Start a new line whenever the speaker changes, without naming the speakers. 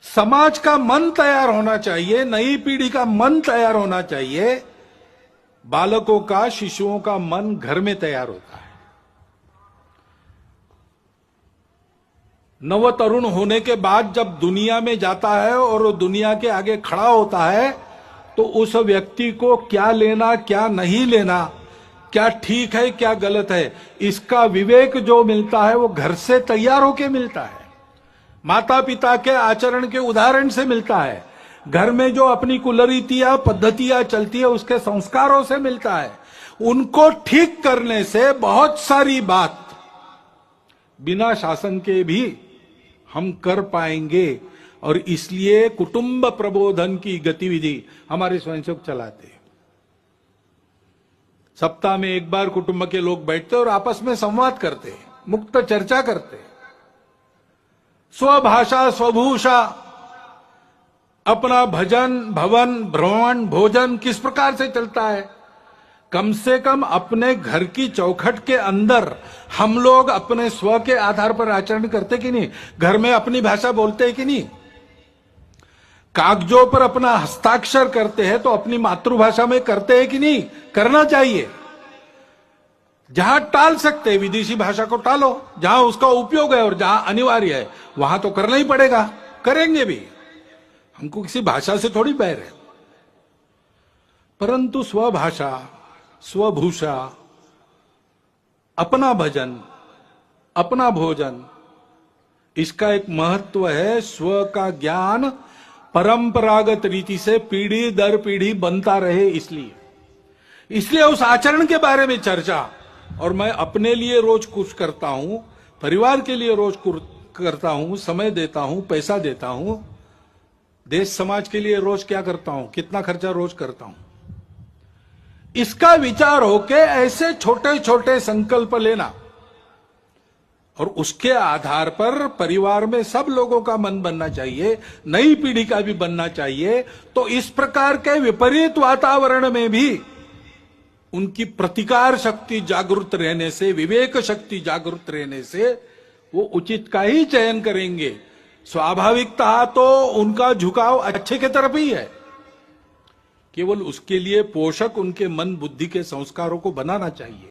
समाज का मन तैयार होना चाहिए, नई पीढ़ी का मन तैयार होना चाहिए। बालकों का, शिशुओं का मन घर में तैयार होता है। नव तरुण होने के बाद जब दुनिया में जाता है और वो दुनिया के आगे खड़ा होता है, तो उस व्यक्ति को क्या लेना, क्या नहीं लेना, क्या ठीक है, क्या गलत है, इसका विवेक जो मिलता है वो घर से तैयार होके मिलता है, माता पिता के आचरण के उदाहरण से मिलता है, घर में जो अपनी कुलरीतियां, पद्धतियां चलती है उसके संस्कारों से मिलता है। उनको ठीक करने से बहुत सारी बात बिना शासन के भी हम कर पाएंगे। और इसलिए कुटुंब प्रबोधन की गतिविधि हमारे स्वयंसेवक चलाते हैं। सप्ताह में एक बार कुटुंब के लोग बैठते और आपस में संवाद करते हैं, मुक्त चर्चा करते हैं। स्वभाषा स्वभूषा, अपना भजन, भवन, भ्रमण, भोजन किस प्रकार से चलता है, कम से कम अपने घर की चौखट के अंदर हम लोग अपने स्व के आधार पर आचरण करते कि नहीं? घर में अपनी भाषा बोलते हैं कि नहीं? कागजों पर अपना हस्ताक्षर करते हैं तो अपनी मातृभाषा में करते हैं कि नहीं? करना चाहिए। जहां टाल सकते हैं विदेशी भाषा को टालो, जहां उसका उपयोग है और जहां अनिवार्य है वहां तो करना ही पड़ेगा, करेंगे भी। हमको किसी भाषा से थोड़ी बैर है। परंतु स्वभाषा, स्वभूषा, अपना भजन, अपना भोजन, इसका एक महत्व है। स्व का ज्ञान परंपरागत रीति से पीढ़ी दर पीढ़ी बनता रहे, इसलिए उस आचरण के बारे में चर्चा। और मैं अपने लिए रोज कुछ करता हूं, परिवार के लिए रोज करता हूं, समय देता हूं, पैसा देता हूं। देश समाज के लिए रोज क्या करता हूं, कितना खर्चा रोज करता हूं, इसका विचार होके ऐसे छोटे छोटे संकल्प लेना और उसके आधार पर परिवार में सब लोगों का मन बनना चाहिए, नई पीढ़ी का भी बनना चाहिए। तो इस प्रकार के विपरीत वातावरण में भी उनकी प्रतिकार शक्ति जागृत रहने से, विवेक शक्ति जागृत रहने से वो उचित का ही चयन करेंगे। स्वाभाविकता तो उनका झुकाव अच्छे के तरफ ही है, केवल उसके लिए पोषक उनके मन बुद्धि के संस्कारों को बनाना चाहिए।